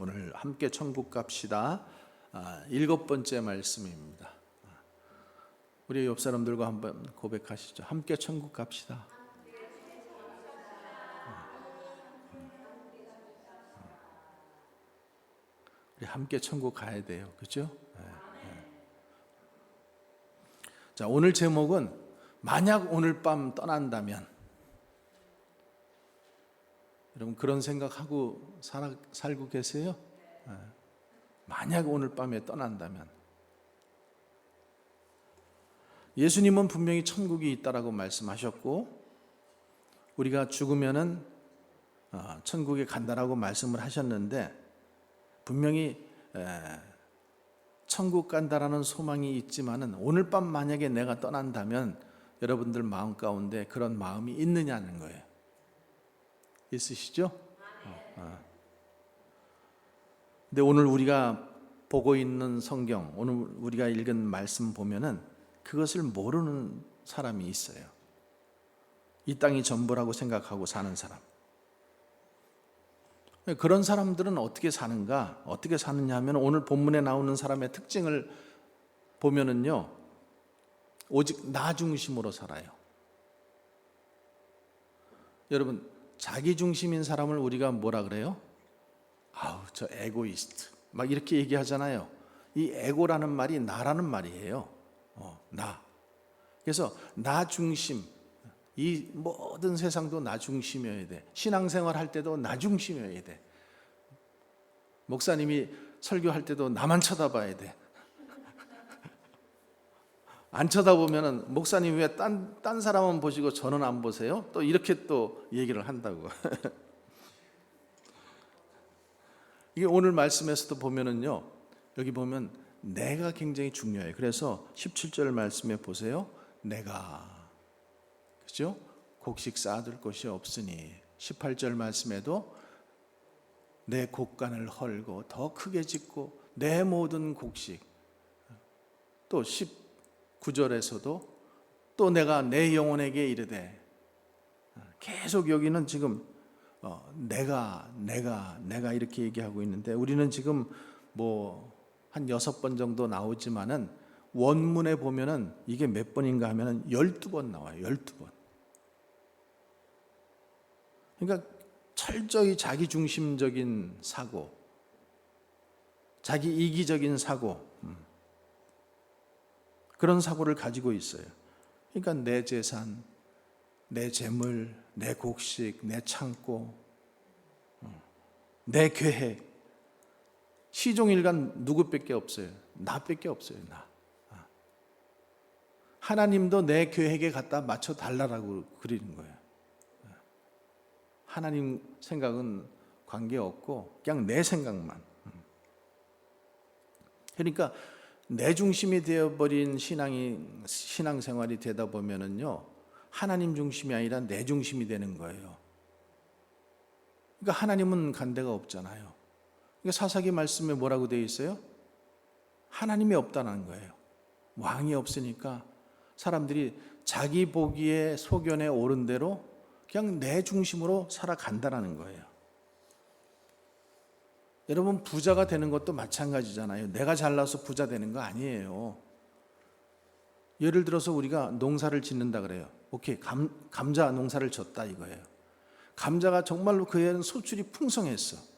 오늘 함께 천국 갑시다. 7번째 말씀입니다. 우리 옆 사람들과 한번 고백하시죠. 함께 천국 갑시다. 우리 함께 천국 가야 돼요. 그렇죠? 자, 오늘 제목은 만약 오늘 밤 떠난다면. 여러분 그런 생각하고 살고 계세요? 만약 오늘 밤에 떠난다면. 예수님은 분명히 천국이 있다라고 말씀하셨고 우리가 죽으면은 천국에 간다라고 말씀을 하셨는데 분명히 천국 간다라는 소망이 있지만은 오늘 밤 만약에 내가 떠난다면 여러분들 마음 가운데 그런 마음이 있느냐는 거예요. 있으시죠? 근데 오늘 우리가 보고 있는 성경, 오늘 우리가 읽은 말씀 보면은 그것을 모르는 사람이 있어요. 이 땅이 전부라고 생각하고 사는 사람. 그런 사람들은 어떻게 사는가? 어떻게 사느냐 하면 오늘 본문에 나오는 사람의 특징을 보면은요, 오직 나 중심으로 살아요. 여러분, 자기 중심인 사람을 우리가 뭐라 그래요? 아우, 저 에고이스트. 막 이렇게 얘기하잖아요. 이 에고라는 말이 나라는 말이에요. 나. 그래서 나 중심. 이 모든 세상도 나 중심이어야 돼. 신앙생활 할 때도 나 중심이어야 돼. 목사님이 설교할 때도 나만 쳐다봐야 돼. 안 쳐다보면은 목사님 왜 딴 사람은 보시고 저는 안 보세요? 또 이렇게 또 얘기를 한다고. 이게 오늘 말씀에서도 보면은요, 여기 보면 내가 굉장히 중요해요. 그래서 17절 말씀에 보세요. 내가, 그죠? 곡식 쌓아둘 곳이 없으니 18절 말씀에도 내 곡간을 헐고 더 크게 짓고 내 모든 곡식, 또 19절에서도 또 내가 내 영혼에게 이르되, 계속 여기는 지금 내가 이렇게 얘기하고 있는데 우리는 지금 뭐 한 6번 정도 나오지만은 원문에 보면은 이게 몇 번인가 하면은 12번 나와요. 12번. 그러니까 철저히 자기 중심적인 사고, 자기 이기적인 사고, 그런 사고를 가지고 있어요. 그러니까 내 재산, 내 재물, 내 곡식, 내 창고, 내 계획. 시종일관 누구밖에 없어요? 나밖에 없어요. 나. 하나님도 내 계획에 갖다 맞춰 달라라고 그리는 거예요. 하나님 생각은 관계없고 그냥 내 생각만. 그러니까 내 중심이 되어버린 신앙생활이 되다 보면은요, 하나님 중심이 아니라 내 중심이 되는 거예요. 그러니까 하나님은 간 데가 없잖아요. 그러니까 사사기 말씀에 뭐라고 되어 있어요? 하나님이 없다는 거예요. 왕이 없으니까 사람들이 자기 보기에 소견에 옳은 대로 그냥 내 중심으로 살아간다는 거예요. 여러분 부자가 되는 것도 마찬가지잖아요. 내가 잘나서 부자 되는 거 아니에요. 예를 들어서 우리가 농사를 짓는다 그래요. 오케이, 감자 농사를 졌다 이거예요. 감자가 정말로 그 해는 소출이 풍성했어.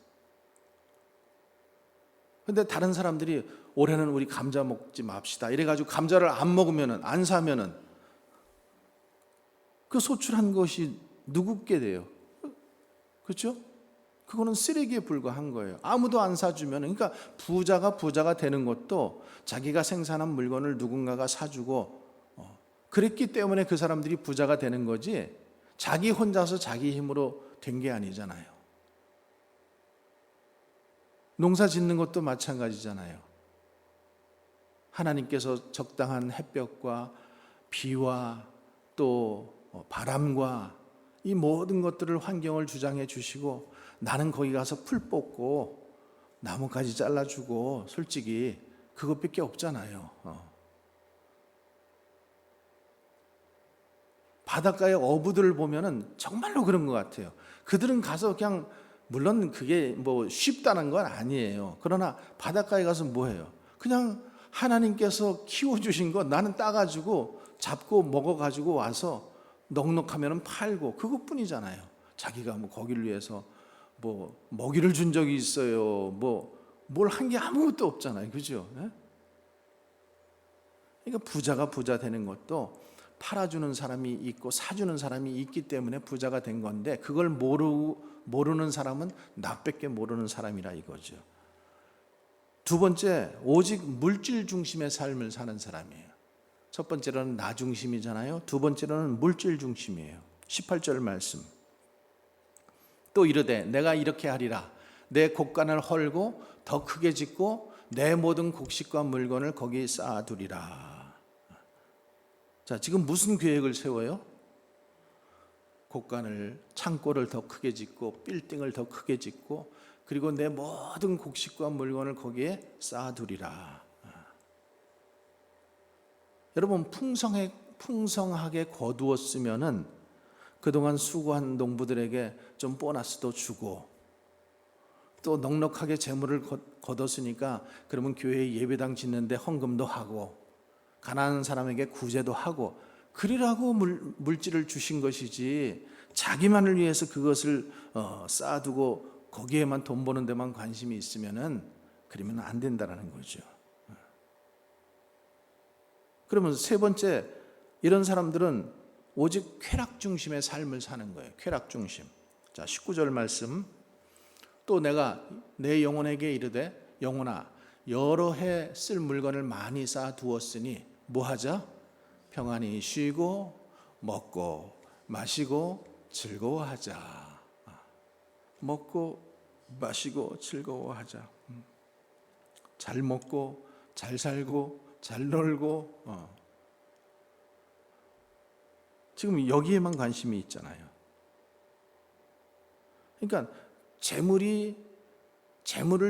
근데 다른 사람들이 올해는 우리 감자 먹지 맙시다 이래가지고 감자를 안 먹으면은, 안 사면은 그 소출한 것이 누구께 돼요? 그렇죠? 그거는 쓰레기에 불과한 거예요. 아무도 안 사주면. 그러니까 부자가 되는 것도 자기가 생산한 물건을 누군가가 사주고 그랬기 때문에 그 사람들이 부자가 되는 거지, 자기 혼자서 자기 힘으로 된 게 아니잖아요. 농사 짓는 것도 마찬가지잖아요. 하나님께서 적당한 햇볕과 비와 또 바람과 이 모든 것들을, 환경을 주장해 주시고 나는 거기 가서 풀 뽑고 나뭇가지 잘라주고 솔직히 그것밖에 없잖아요. 바닷가의 어부들을 보면은 정말로 그런 것 같아요. 그들은 가서 그냥 물론 그게 뭐 쉽다는 건 아니에요. 그러나 바닷가에 가서 뭐 해요? 그냥 하나님께서 키워주신 거 나는 따가지고 잡고 먹어가지고 와서 넉넉하면 팔고 그것뿐이잖아요. 자기가 뭐 거기를 위해서 뭐 먹이를 준 적이 있어요. 뭐 뭘 한 게 아무것도 없잖아요. 그죠? 그러니까 부자가 부자 되는 것도 팔아주는 사람이 있고 사주는 사람이 있기 때문에 부자가 된 건데, 그걸 모르는 사람은 나밖에 모르는 사람이라 이거죠. 두 번째, 오직 물질 중심의 삶을 사는 사람이에요. 첫 번째로는 나 중심이잖아요. 두 번째로는 물질 중심이에요. 18절 말씀. 또 이르되 내가 이렇게 하리라. 내 곡간을 헐고 더 크게 짓고 내 모든 곡식과 물건을 거기 쌓아두리라. 자, 지금 무슨 계획을 세워요? 곡간을, 창고를 더 크게 짓고 빌딩을 더 크게 짓고 그리고 내 모든 곡식과 물건을 거기에 쌓아두리라. 여러분, 풍성하게 거두었으면은 그동안 수고한 농부들에게 좀 보너스도 주고, 또 넉넉하게 재물을 거뒀으니까 그러면 교회에 예배당 짓는데 헌금도 하고 가난한 사람에게 구제도 하고 그리라고 물질을 주신 것이지, 자기만을 위해서 그것을 쌓아두고 거기에만 돈 버는 데만 관심이 있으면은 그러면 안 된다라는 거죠. 그러면 세 번째, 이런 사람들은 오직 쾌락 중심의 삶을 사는 거예요. 쾌락 중심. 자, 19절 말씀. 또 내가 내 영혼에게 이르되 영혼아 여러 해 쓸 물건을 많이 쌓아 두었으니 뭐 하자? 평안히 쉬고 먹고 마시고 즐거워하자. 먹고 마시고 즐거워하자. 잘 먹고 잘 살고 잘 놀고 지금 여기에만 관심이 있잖아요. 그러니까 재물을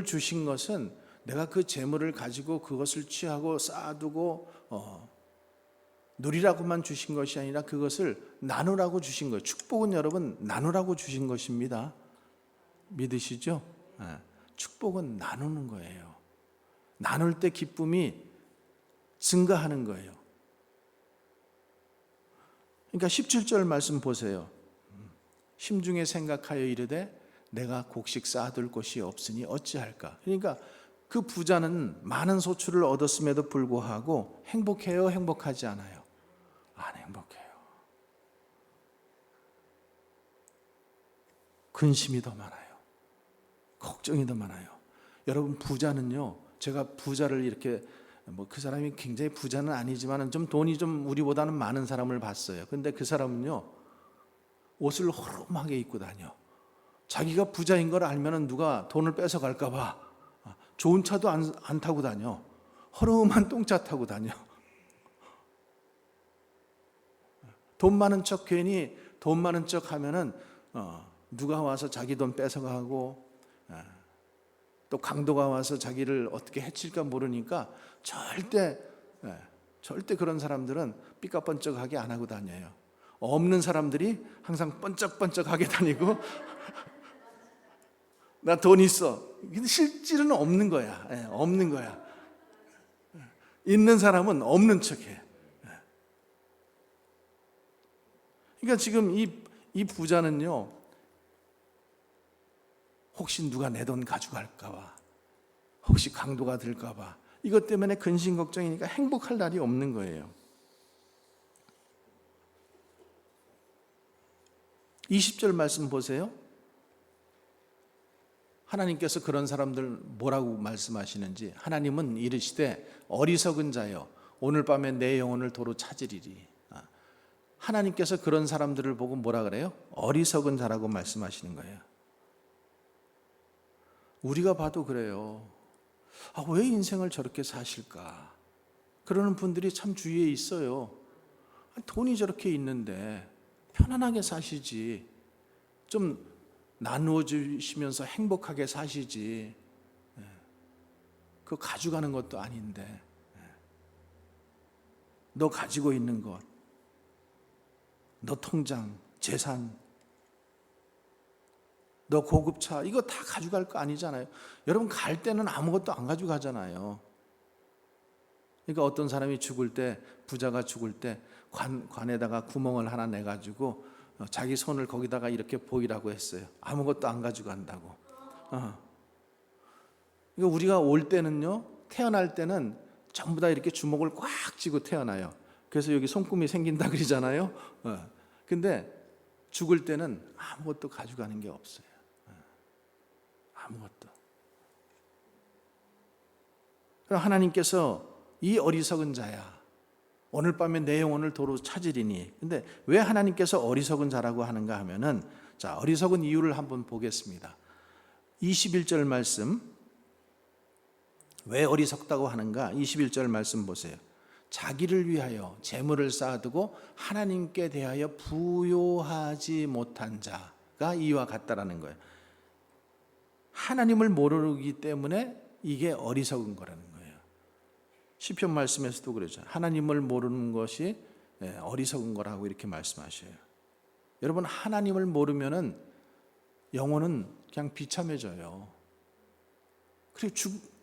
주신 것은 내가 그 재물을 가지고 그것을 취하고 쌓아두고 누리라고만 주신 것이 아니라 그것을 나누라고 주신 거예요. 축복은 여러분 나누라고 주신 것입니다. 믿으시죠? 축복은 나누는 거예요. 나눌 때 기쁨이 증가하는 거예요. 그러니까 17절 말씀 보세요. 심중에 생각하여 이르되 내가 곡식 쌓아둘 곳이 없으니 어찌할까. 그러니까 그 부자는 많은 소출을 얻었음에도 불구하고 행복해요? 행복하지 않아요? 안 행복해요. 근심이 더 많아요. 걱정이 더 많아요. 여러분, 부자는요, 제가 부자를 이렇게 그 사람이 굉장히 부자는 아니지만 좀 돈이 좀 우리보다는 많은 사람을 봤어요. 근데 그 사람은요, 옷을 허름하게 입고 다녀. 자기가 부자인 걸 알면은 누가 돈을 뺏어 갈까 봐 좋은 차도 안 타고 다녀. 허름한 똥차 타고 다녀. 돈 많은 척, 괜히 돈 많은 척 하면은 누가 와서 자기 돈 뺏어가고 또 강도가 와서 자기를 어떻게 해칠까 모르니까 절대 그런 사람들은 삐까뻔쩍하게 안 하고 다녀요. 없는 사람들이 항상 번쩍번쩍하게 다니고 나 돈 있어. 근데 실질은 없는 거야. 없는 거야. 있는 사람은 없는 척해. 그러니까 지금 이 부자는요, 혹시 누가 내 돈 가져갈까 봐, 혹시 강도가 들까 봐, 이것 때문에 근심 걱정이니까 행복할 날이 없는 거예요. 20절 말씀 보세요. 하나님께서 그런 사람들 뭐라고 말씀하시는지. 하나님은 이르시되 어리석은 자여 오늘 밤에 내 영혼을 도로 찾으리리. 하나님께서 그런 사람들을 보고 뭐라 그래요? 어리석은 자라고 말씀하시는 거예요. 우리가 봐도 그래요. 왜 인생을 저렇게 사실까? 그러는 분들이 참 주위에 있어요. 돈이 저렇게 있는데 편안하게 사시지, 좀 나누어 주시면서 행복하게 사시지, 그거 가져가는 것도 아닌데, 너 가지고 있는 것, 너 통장, 재산, 너 고급차 이거 다 가져갈 거 아니잖아요. 여러분 갈 때는 아무것도 안 가져가잖아요. 그러니까 어떤 사람이 죽을 때, 부자가 죽을 때 관에다가 구멍을 하나 내가지고 자기 손을 거기다가 이렇게 보이라고 했어요. 아무것도 안 가져간다고. 그러니까 우리가 올 때는요, 태어날 때는 전부 다 이렇게 주먹을 꽉 쥐고 태어나요. 그래서 여기 손금이 생긴다 그러잖아요. 근데 죽을 때는 아무것도 가져가는 게 없어요. 아무것도. 그럼 하나님께서 이 어리석은 자야, 오늘 밤에 내 영혼을 도로 찾으리니. 근데 왜 하나님께서 어리석은 자라고 하는가 하면은, 자, 어리석은 이유를 한번 보겠습니다. 21절 말씀, 왜 어리석다고 하는가? 21절 말씀 보세요. 자기를 위하여 재물을 쌓아두고 하나님께 대하여 부요하지 못한 자가 이와 같다라는 거예요. 하나님을 모르기 때문에 이게 어리석은 거라는 거예요. 시편 말씀에서도 그러죠. 하나님을 모르는 것이 어리석은 거라고 이렇게 말씀하셔요. 여러분, 하나님을 모르면은 영혼은 그냥 비참해져요. 그리고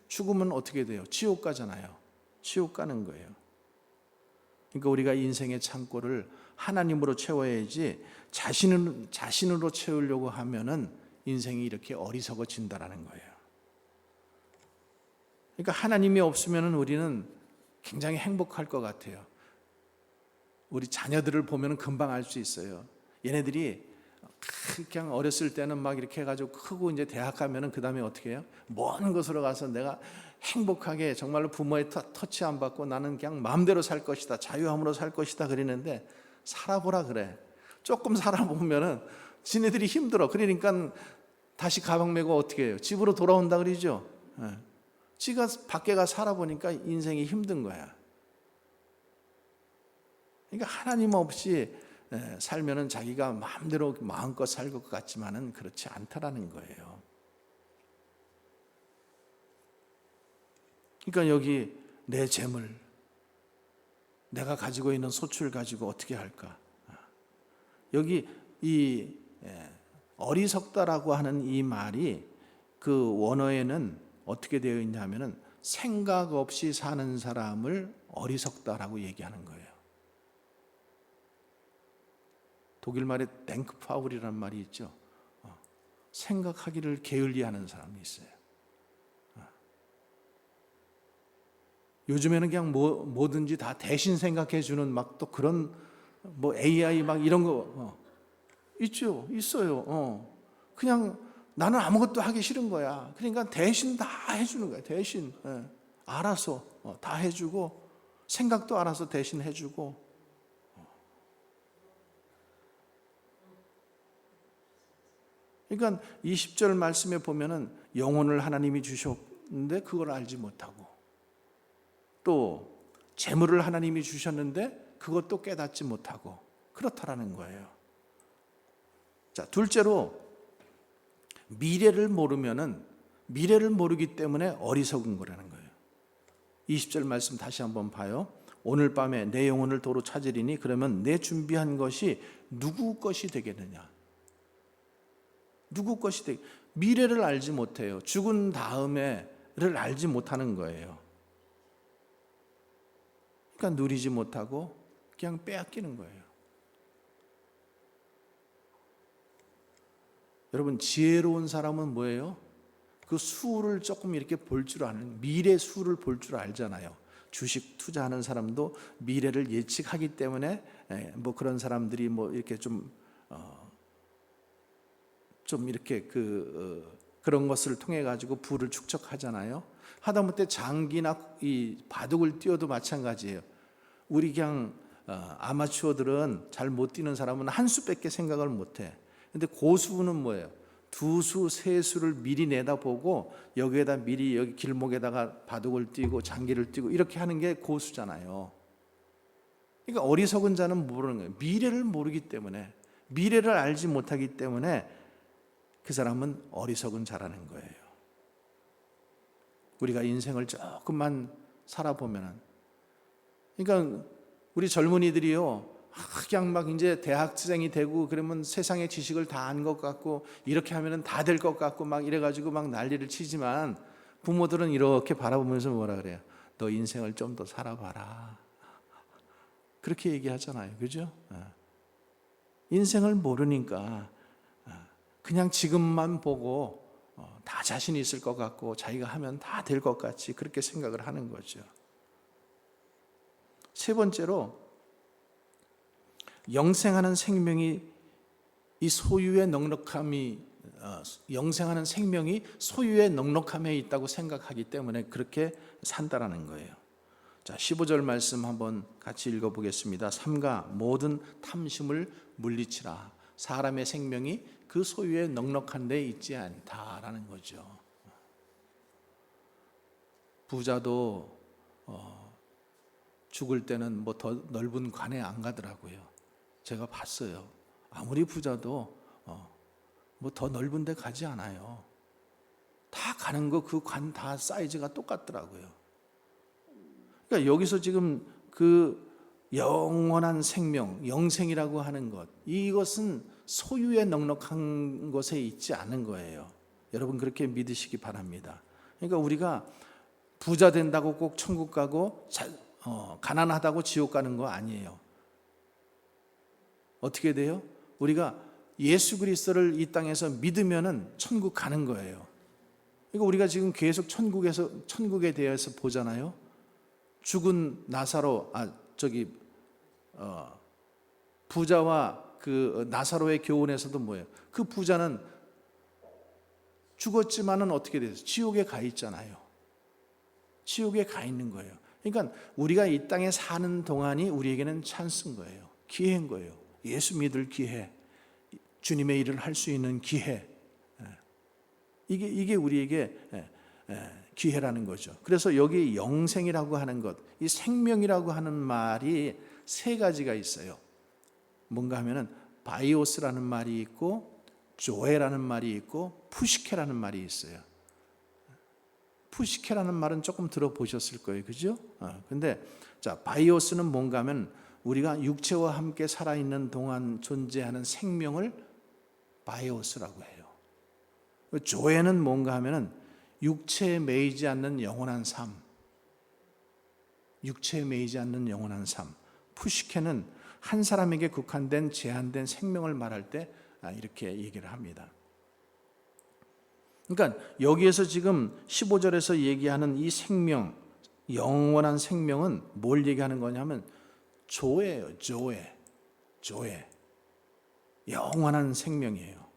죽으면 어떻게 돼요? 지옥 가잖아요. 지옥 가는 거예요. 그러니까 우리가 인생의 창고를 하나님으로 채워야지 자신으로 채우려고 하면은 인생이 이렇게 어리석어진다라는 거예요. 그러니까 하나님이 없으면은 우리는 굉장히 행복할 것 같아요. 우리 자녀들을 보면은 금방 알 수 있어요. 얘네들이 그냥 어렸을 때는 막 이렇게 해가지고 크고 이제 대학 가면은 그 다음에 어떻게 해요? 먼 곳으로 가서 내가 행복하게 정말로 부모의 터치 안 받고 나는 그냥 마음대로 살 것이다, 자유함으로 살 것이다 그러는데, 살아보라 그래. 조금 살아보면은 지네들이 힘들어. 그러니까 다시 가방 메고 어떻게 해요? 집으로 돌아온다 그러죠. 지가 밖에 가 살아보니까 인생이 힘든 거야. 그러니까 하나님 없이 살면은 자기가 마음대로 마음껏 살 것 같지만은 그렇지 않다라는 거예요. 그러니까 여기 내 재물, 내가 가지고 있는 소출 가지고 어떻게 할까? 여기 이 어리석다라고 하는 이 말이 그 원어에는 어떻게 되어 있냐면은 생각 없이 사는 사람을 어리석다라고 얘기하는 거예요. 독일 말에 댕크파울이라는 말이 있죠. 생각하기를 게을리하는 사람이 있어요. 요즘에는 그냥 뭐든지 다 대신 생각해 주는 막 또 그런 뭐 AI 막 이런 거 있죠, 있어요. 그냥 나는 아무것도 하기 싫은 거야. 그러니까 대신 다 해주는 거야. 대신 알아서 다 해주고, 생각도 알아서 대신 해주고. 그러니까 20절 말씀에 보면은 영혼을 하나님이 주셨는데 그걸 알지 못하고, 또 재물을 하나님이 주셨는데 그것도 깨닫지 못하고 그렇다라는 거예요. 자, 둘째로 미래를 모르면은, 미래를 모르기 때문에 어리석은 거라는 거예요. 20절 말씀 다시 한번 봐요. 오늘 밤에 내 영혼을 도로 찾으리니 그러면 내 준비한 것이 누구 것이 되겠느냐? 누구 것이 되겠? 미래를 알지 못해요. 죽은 다음에를 알지 못하는 거예요. 그러니까 누리지 못하고 그냥 빼앗기는 거예요. 여러분, 지혜로운 사람은 뭐예요? 그 수를 조금 이렇게 볼 줄 아는, 미래 수를 볼 줄 알잖아요. 주식 투자하는 사람도 미래를 예측하기 때문에 뭐 그런 사람들이 뭐 이렇게 좀 이렇게 그런 것을 통해 가지고 부를 축적하잖아요. 하다못해 장기나 이 바둑을 뛰어도 마찬가지예요. 우리 그냥 아마추어들은 잘 못 뛰는 사람은 한 수밖에 생각을 못 해. 근데 고수는 뭐예요? 두 수, 세 수를 미리 내다보고 여기에다 미리 여기 길목에다가 바둑을 띄고 장기를 띄고 이렇게 하는 게 고수잖아요. 그러니까 어리석은 자는 모르는 거예요. 미래를 모르기 때문에, 미래를 알지 못하기 때문에 그 사람은 어리석은 자라는 거예요. 우리가 인생을 조금만 살아보면은, 그러니까 우리 젊은이들이요, 그냥 막 이제 대학생이 되고 그러면 세상의 지식을 다 안 것 같고 이렇게 하면은 다 될 것 같고 막 이래가지고 막 난리를 치지만 부모들은 이렇게 바라보면서 뭐라 그래요? 너 인생을 좀 더 살아봐라. 그렇게 얘기하잖아요. 그죠? 인생을 모르니까 그냥 지금만 보고 다 자신이 있을 것 같고 자기가 하면 다 될 것 같이 그렇게 생각을 하는 거죠. 세 번째로 영생하는 생명이 이 소유의 넉넉함이 영생하는 생명이 소유의 넉넉함에 있다고 생각하기 때문에 그렇게 산다라는 거예요. 자, 15절 말씀 한번 같이 읽어보겠습니다. 삼가 모든 탐심을 물리치라. 사람의 생명이 그 소유의 넉넉한 데 있지 않다라는 거죠. 부자도 죽을 때는 뭐 더 넓은 관에 안 가더라고요. 제가 봤어요. 아무리 부자도 뭐 더 넓은 데 가지 않아요. 다 가는 거 그 관 다 사이즈가 똑같더라고요. 그러니까 여기서 지금 그 영원한 생명, 영생이라고 하는 것, 이것은 소유의 넉넉한 것에 있지 않은 거예요. 여러분 그렇게 믿으시기 바랍니다. 그러니까 우리가 부자 된다고 꼭 천국 가고 가난하다고 지옥 가는 거 아니에요. 어떻게 돼요? 우리가 예수 그리스도를 이 땅에서 믿으면은 천국 가는 거예요. 그러니까 우리가 지금 계속 천국에 대해서 보잖아요. 죽은 나사로, 부자와 그 나사로의 교훈에서도 뭐예요? 그 부자는 죽었지만은 어떻게 돼요? 지옥에 가 있잖아요. 지옥에 가 있는 거예요. 그러니까 우리가 이 땅에 사는 동안이 우리에게는 찬스인 거예요. 기회인 거예요. 예수 믿을 기회, 주님의 일을 할 수 있는 기회. 이게 우리에게 기회라는 거죠. 그래서 여기 영생이라고 하는 것, 이 생명이라고 하는 말이 세 가지가 있어요. 뭔가 하면은 바이오스라는 말이 있고 조에라는 말이 있고 푸시케라는 말이 있어요. 푸시케라는 말은 조금 들어보셨을 거예요. 그죠? 근데 자, 바이오스는 뭔가 하면 우리가 육체와 함께 살아있는 동안 존재하는 생명을 바이오스라고 해요. 조에는 뭔가 하면은 육체에 매이지 않는 영원한 삶. 육체에 매이지 않는 영원한 삶. 푸시케는 한 사람에게 국한된 제한된 생명을 말할 때 이렇게 얘기를 합니다. 그러니까 여기에서 지금 15절에서 얘기하는 이 생명, 영원한 생명은 뭘 얘기하는 거냐면 조예요. 조에. 영원한 생명이에요.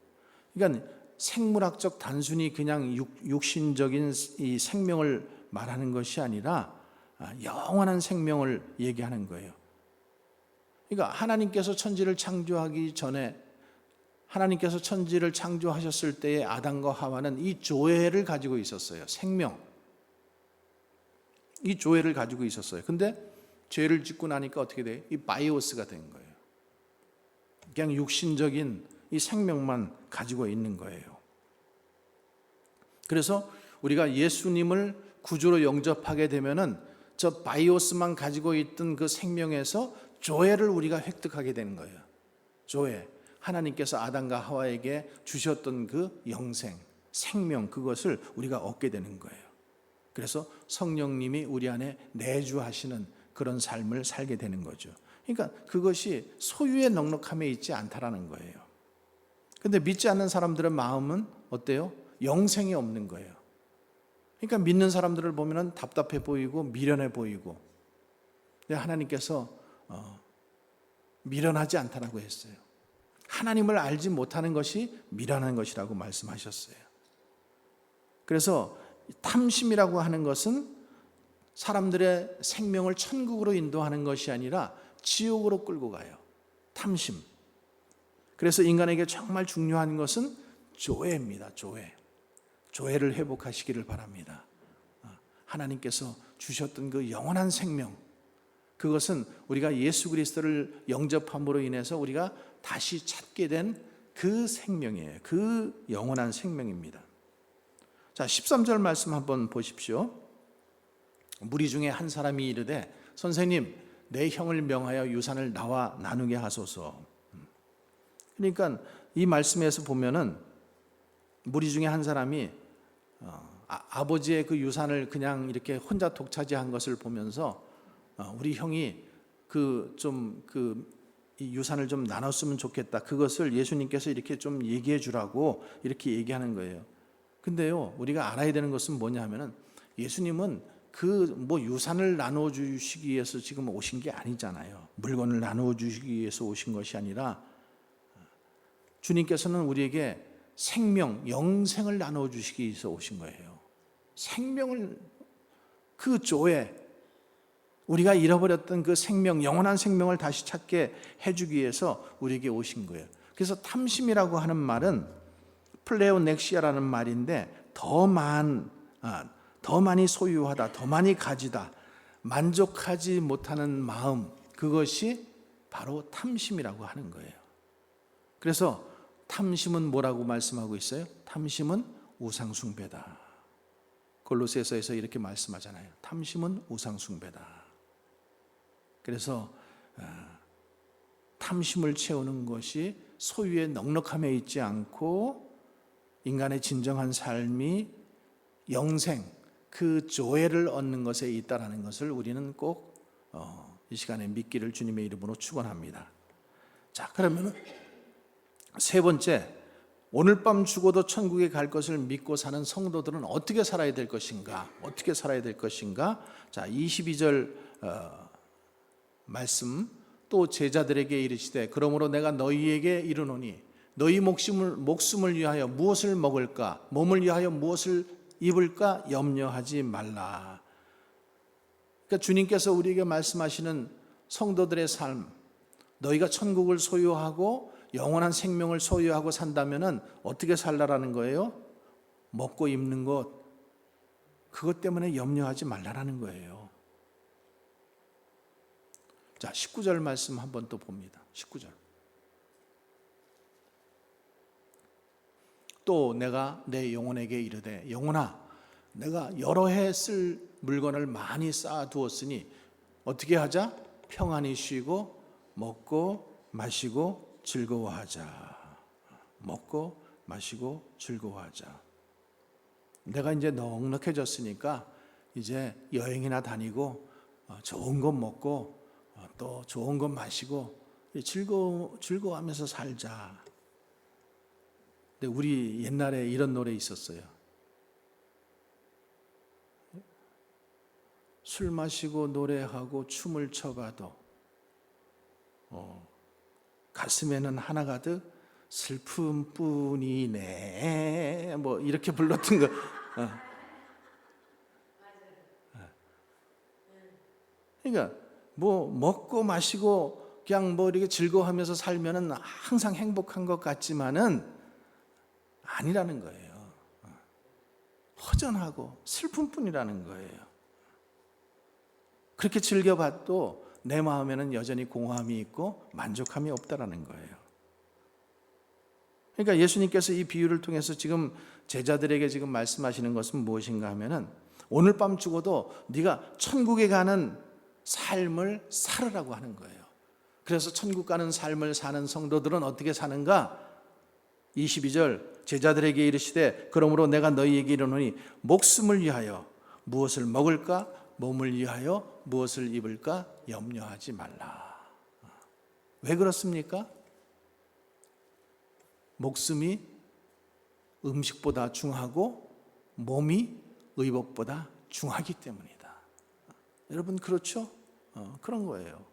그러니까 생물학적 단순히 그냥 육신적인 이 생명을 말하는 것이 아니라 영원한 생명을 얘기하는 거예요. 그러니까 하나님께서 천지를 창조하기 전에 하나님께서 천지를 창조하셨을 때의 아담과 하와는 이 조회를 가지고 있었어요. 생명. 이 조회를 가지고 있었어요. 근데 죄를 짓고 나니까 어떻게 돼요? 이 바이오스가 된 거예요. 그냥 육신적인 이 생명만 가지고 있는 거예요. 그래서 우리가 예수님을 구주로 영접하게 되면은 저 바이오스만 가지고 있던 그 생명에서 조회를 우리가 획득하게 되는 거예요. 조회. 하나님께서 아담과 하와에게 주셨던 그 영생, 생명, 그것을 우리가 얻게 되는 거예요. 그래서 성령님이 우리 안에 내주하시는 그런 삶을 살게 되는 거죠. 그러니까 그것이 소유의 넉넉함에 있지 않다라는 거예요. 근데 믿지 않는 사람들의 마음은 어때요? 영생이 없는 거예요. 그러니까 믿는 사람들을 보면 답답해 보이고 미련해 보이고, 근데 하나님께서 미련하지 않다라고 했어요. 하나님을 알지 못하는 것이 미련한 것이라고 말씀하셨어요. 그래서 탐심이라고 하는 것은 사람들의 생명을 천국으로 인도하는 것이 아니라 지옥으로 끌고 가요. 탐심. 그래서 인간에게 정말 중요한 것은 조회입니다. 조회를 회복하시기를 바랍니다. 하나님께서 주셨던 그 영원한 생명, 그것은 우리가 예수 그리스도를 영접함으로 인해서 우리가 다시 찾게 된 그 생명이에요. 그 영원한 생명입니다. 자, 13절 말씀 한번 보십시오. 무리 중에 한 사람이 이르되 선생님, 내 형을 명하여 유산을 나와 나누게 하소서. 그러니까 이 말씀에서 보면은 무리 중에 한 사람이 아버지의 그 유산을 그냥 이렇게 혼자 독차지한 것을 보면서 우리 형이 이 유산을 좀 나눴으면 좋겠다. 그것을 예수님께서 이렇게 좀 얘기해 주라고 이렇게 얘기하는 거예요. 근데요, 우리가 알아야 되는 것은 뭐냐 하면은 예수님은 유산을 나누어 주시기 위해서 지금 오신 게 아니잖아요. 물건을 나누어 주시기 위해서 오신 것이 아니라 주님께서는 우리에게 생명, 영생을 나누어 주시기 위해서 오신 거예요. 생명을, 그 조에 우리가 잃어버렸던 그 생명, 영원한 생명을 다시 찾게 해주기 위해서 우리에게 오신 거예요. 그래서 탐심이라고 하는 말은 플레오넥시아라는 말인데 더 많이 소유하다, 더 많이 가지다, 만족하지 못하는 마음, 그것이 바로 탐심이라고 하는 거예요. 그래서 탐심은 뭐라고 말씀하고 있어요? 탐심은 우상숭배다. 골로새서에서 이렇게 말씀하잖아요. 탐심은 우상숭배다. 그래서 탐심을 채우는 것이 소유의 넉넉함에 있지 않고 인간의 진정한 삶이 영생, 그 조회를 얻는 것에 있다라는 것을 우리는 꼭 이 시간에 믿기를 주님의 이름으로 축원합니다. 자, 그러면 세 번째, 오늘 밤 죽어도 천국에 갈 것을 믿고 사는 성도들은 어떻게 살아야 될 것인가? 어떻게 살아야 될 것인가? 자, 22절 말씀, 또 제자들에게 이르시되 그러므로 내가 너희에게 이르노니 너희 목숨을 위하여 무엇을 먹을까, 몸을 위하여 무엇을 입을까 염려하지 말라. 그러니까 주님께서 우리에게 말씀하시는 성도들의 삶, 너희가 천국을 소유하고 영원한 생명을 소유하고 산다면은 어떻게 살라라는 거예요? 먹고 입는 것, 그것 때문에 염려하지 말라라는 거예요. 자, 19절 말씀 한번 또 봅니다. 19절. 또 내가 내 영혼에게 이르되 영혼아, 내가 여러 해 쓸 물건을 많이 쌓아두었으니 어떻게 하자? 평안히 쉬고 먹고 마시고 즐거워하자. 먹고 마시고 즐거워하자. 내가 이제 넉넉해졌으니까 이제 여행이나 다니고 좋은 것 먹고 또 좋은 것 마시고 즐거워하면서 살자. 근데 우리 옛날에 이런 노래 있었어요. 술 마시고 노래하고 춤을 춰봐도 가슴에는 하나 가득 슬픔뿐이네. 뭐 이렇게 불렀던 거. 그러니까 뭐 먹고 마시고 그냥 뭐 이렇게 즐거워하면서 살면은 항상 행복한 것 같지만은 아니라는 거예요. 허전하고 슬픔뿐이라는 거예요. 그렇게 즐겨봐도 내 마음에는 여전히 공허함이 있고 만족함이 없다라는 거예요. 그러니까 예수님께서 이 비유를 통해서 지금 제자들에게 지금 말씀하시는 것은 무엇인가 하면은 오늘 밤 죽어도 네가 천국에 가는 삶을 살으라고 하는 거예요. 그래서 천국 가는 삶을 사는 성도들은 어떻게 사는가? 22절, 제자들에게 이르시되 그러므로 내가 너희에게 이르노니 목숨을 위하여 무엇을 먹을까, 몸을 위하여 무엇을 입을까 염려하지 말라. 왜 그렇습니까? 목숨이 음식보다 중하고 몸이 의복보다 중하기 때문이다. 여러분 그렇죠? 그런 거예요.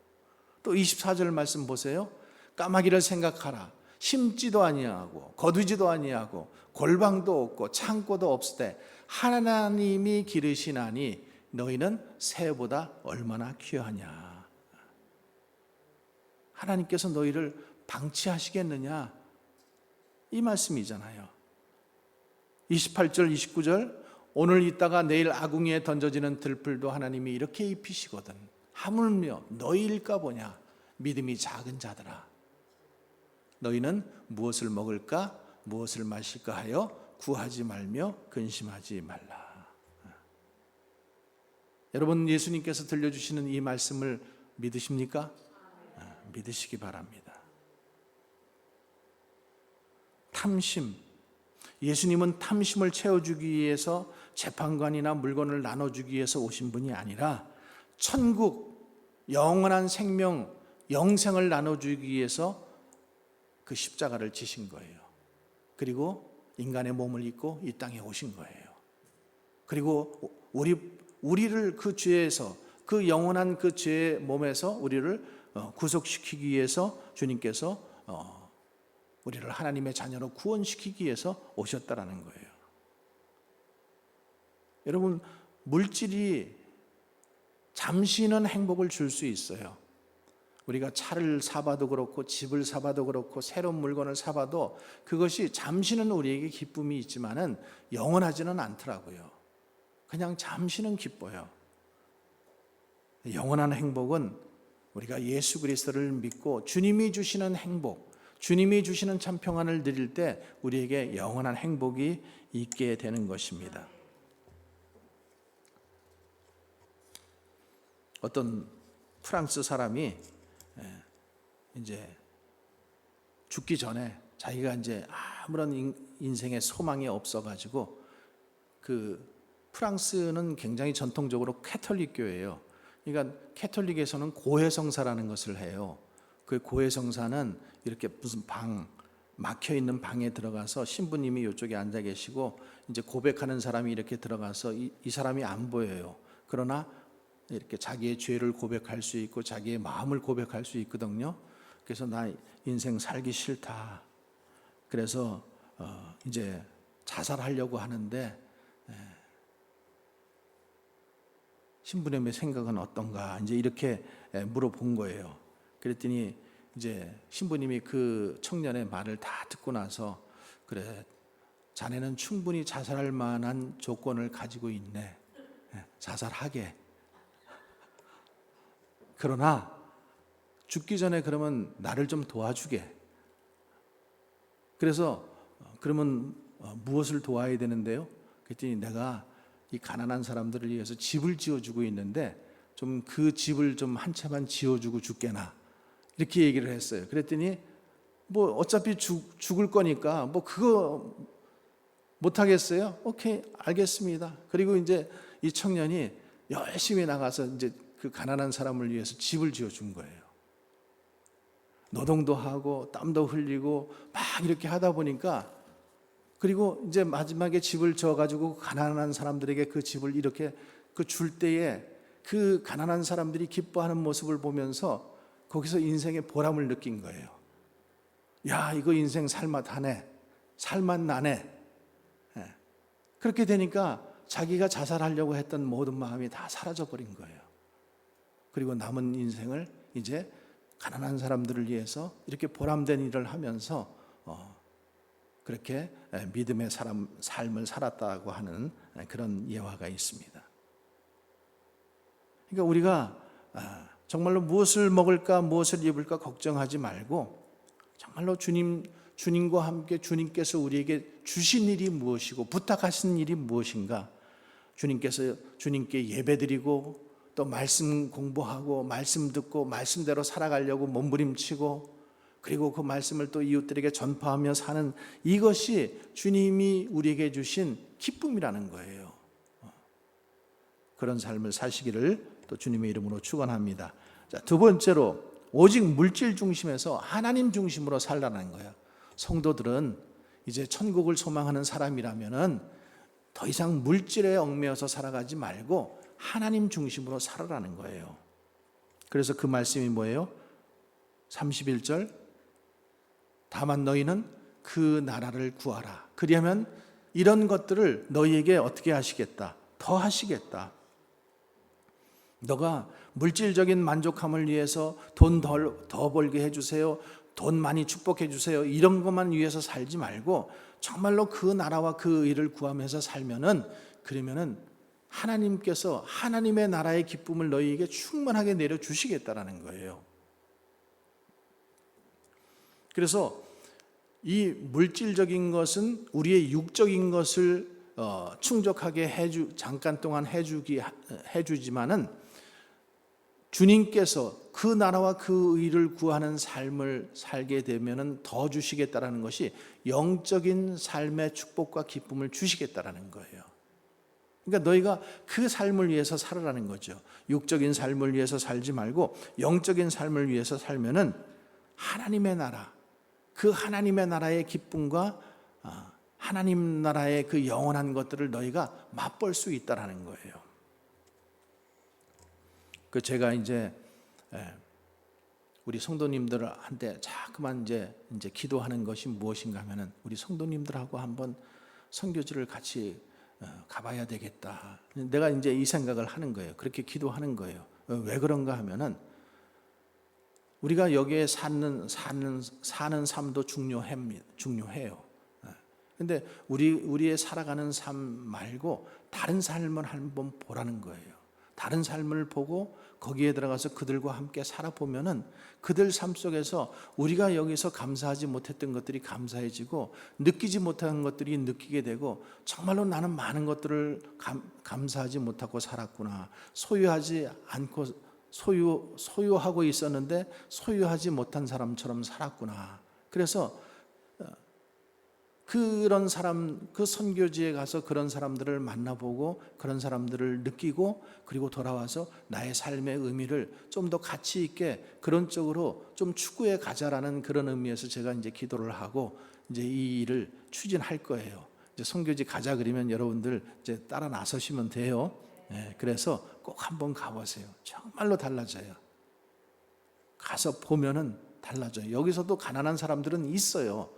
또 24절 말씀 보세요. 까마귀를 생각하라. 심지도 아니하고 거두지도 아니하고 골방도 없고 창고도 없을 때 하나님이 기르시나니 너희는 새보다 얼마나 귀하냐. 하나님께서 너희를 방치하시겠느냐, 이 말씀이잖아요. 28절 29절 오늘 있다가 내일 아궁이에 던져지는 들풀도 하나님이 이렇게 입히시거든 하물며 너희일까 보냐 믿음이 작은 자들아, 너희는 무엇을 먹을까 무엇을 마실까 하여 구하지 말며 근심하지 말라. 여러분 예수님께서 들려주시는 이 말씀을 믿으십니까? 믿으시기 바랍니다. 탐심. 예수님은 탐심을 채워주기 위해서 재판관이나 물건을 나눠주기 위해서 오신 분이 아니라 천국, 영원한 생명, 영생을 나눠주기 위해서 그 십자가를 지신 거예요. 그리고 인간의 몸을 입고 이 땅에 오신 거예요. 그리고 우리를 그 죄에서, 그 영원한 그 죄의 몸에서 우리를 구속시키기 위해서 주님께서 우리를 하나님의 자녀로 구원시키기 위해서 오셨다라는 거예요. 여러분, 물질이 잠시는 행복을 줄 수 있어요. 우리가 차를 사봐도 그렇고 집을 사봐도 그렇고 새로운 물건을 사봐도 그것이 잠시는 우리에게 기쁨이 있지만은 영원하지는 않더라고요. 그냥 잠시는 기뻐요. 영원한 행복은 우리가 예수 그리스도를 믿고 주님이 주시는 행복, 주님이 주시는 참 평안을 누릴 때 우리에게 영원한 행복이 있게 되는 것입니다. 어떤 프랑스 사람이 이제 죽기 전에 자기가 이제 아무런 인생에 소망이 없어가지고, 그 프랑스는 굉장히 전통적으로 캐톨릭 교회예요. 그러니까 캐톨릭에서는 고해성사라는 것을 해요. 그 고해성사는 이렇게 무슨 막혀 있는 방에 들어가서 신부님이 이쪽에 앉아 계시고 이제 고백하는 사람이 이렇게 들어가서 이 사람이 안 보여요. 그러나 이렇게 자기의 죄를 고백할 수 있고 자기의 마음을 고백할 수 있거든요. 그래서 나 인생 살기 싫다. 그래서 이제 자살하려고 하는데 신부님의 생각은 어떤가? 이제 이렇게 물어본 거예요. 그랬더니 이제 신부님이 그 청년의 말을 다 듣고 나서, 그래, 자네는 충분히 자살할 만한 조건을 가지고 있네. 자살하게. 그러나 죽기 전에 그러면 나를 좀 도와주게. 그래서 그러면 무엇을 도와야 되는데요? 그랬더니 내가 이 가난한 사람들을 위해서 집을 지어주고 있는데 좀 그 집을 좀 한 채만 지어주고 죽게나, 이렇게 얘기를 했어요. 그랬더니 뭐 어차피 죽을 거니까 뭐 그거 못하겠어요? 오케이, 알겠습니다. 그리고 이제 이 청년이 열심히 나가서 이제 그 가난한 사람을 위해서 집을 지어준 거예요. 노동도 하고 땀도 흘리고 막 이렇게 하다 보니까, 그리고 이제 마지막에 집을 지어가지고 가난한 사람들에게 그 집을 이렇게 줄 때에 그 가난한 사람들이 기뻐하는 모습을 보면서 거기서 인생의 보람을 느낀 거예요. 야, 이거 인생 살맛하네, 살맛나네. 그렇게 되니까 자기가 자살하려고 했던 모든 마음이 다 사라져버린 거예요. 그리고 남은 인생을 이제 가난한 사람들을 위해서 이렇게 보람된 일을 하면서 그렇게 믿음의 삶을 살았다고 하는 그런 예화가 있습니다. 그러니까 우리가 정말로 무엇을 먹을까, 무엇을 입을까 걱정하지 말고, 정말로 주님과 함께 주님께서 우리에게 주신 일이 무엇이고 부탁하신 일이 무엇인가, 주님께 예배드리고 또 말씀 공부하고 말씀 듣고 말씀대로 살아가려고 몸부림치고, 그리고 그 말씀을 또 이웃들에게 전파하며 사는, 이것이 주님이 우리에게 주신 기쁨이라는 거예요. 그런 삶을 사시기를 또 주님의 이름으로 축원합니다. 자, 두 번째로 오직 물질 중심에서 하나님 중심으로 살라는 거예요. 성도들은 이제 천국을 소망하는 사람이라면은 더 이상 물질에 얽매여서 살아가지 말고 하나님 중심으로 살아라는 거예요. 그래서 그 말씀이 뭐예요? 31절, 다만 너희는 그 나라를 구하라. 그리하면 이런 것들을 너희에게 어떻게 하시겠다? 더 하시겠다. 너가 물질적인 만족함을 위해서 돈 더 벌게 해주세요, 돈 많이 축복해 주세요, 이런 것만 위해서 살지 말고 정말로 그 나라와 그 의를 구하면서 살면은, 그러면은 하나님께서 하나님의 나라의 기쁨을 너희에게 충만하게 내려주시겠다라는 거예요. 그래서 이 물질적인 것은 우리의 육적인 것을 충족하게 잠깐 동안 해주지만은 주님께서 그 나라와 그 의를 구하는 삶을 살게 되면은 더 주시겠다라는 것이 영적인 삶의 축복과 기쁨을 주시겠다라는 거예요. 그러니까 너희가 그 삶을 위해서 살아라는 거죠. 육적인 삶을 위해서 살지 말고 영적인 삶을 위해서 살면은 하나님의 나라, 그 하나님의 나라의 기쁨과 하나님 나라의 그 영원한 것들을 너희가 맛볼 수 있다라는 거예요. 그 제가 이제 우리 성도님들한테 자꾸만 이제 기도하는 것이 무엇인가 하면은 우리 성도님들하고 한번 선교지를 같이 가봐야 되겠다. 내가 이제 이 생각을 하는 거예요. 그렇게 기도하는 거예요. 왜 그런가 하면은 우리가 여기에 사는 삶도 중요해요. 근데 우리의 살아가는 삶 말고 다른 삶을 한번 보라는 거예요. 다른 삶을 보고 거기에 들어가서 그들과 함께 살아보면은 그들 삶 속에서 우리가 여기서 감사하지 못했던 것들이 감사해지고 느끼지 못한 것들이 느끼게 되고 정말로 나는 많은 것들을 감사하지 못하고 살았구나. 소유하지 않고 소유하고 있었는데 소유하지 못한 사람처럼 살았구나. 그래서 그런 사람, 그 선교지에 가서 그런 사람들을 만나보고 그런 사람들을 느끼고 그리고 돌아와서 나의 삶의 의미를 좀 더 가치 있게 그런 쪽으로 좀 추구해 가자라는 그런 의미에서 제가 이제 기도를 하고 이제 이 일을 추진할 거예요. 이제 선교지 가자 그러면 여러분들 이제 따라 나서시면 돼요. 그래서 꼭 한번 가보세요. 정말로 달라져요. 가서 보면은 달라져요. 여기서도 가난한 사람들은 있어요.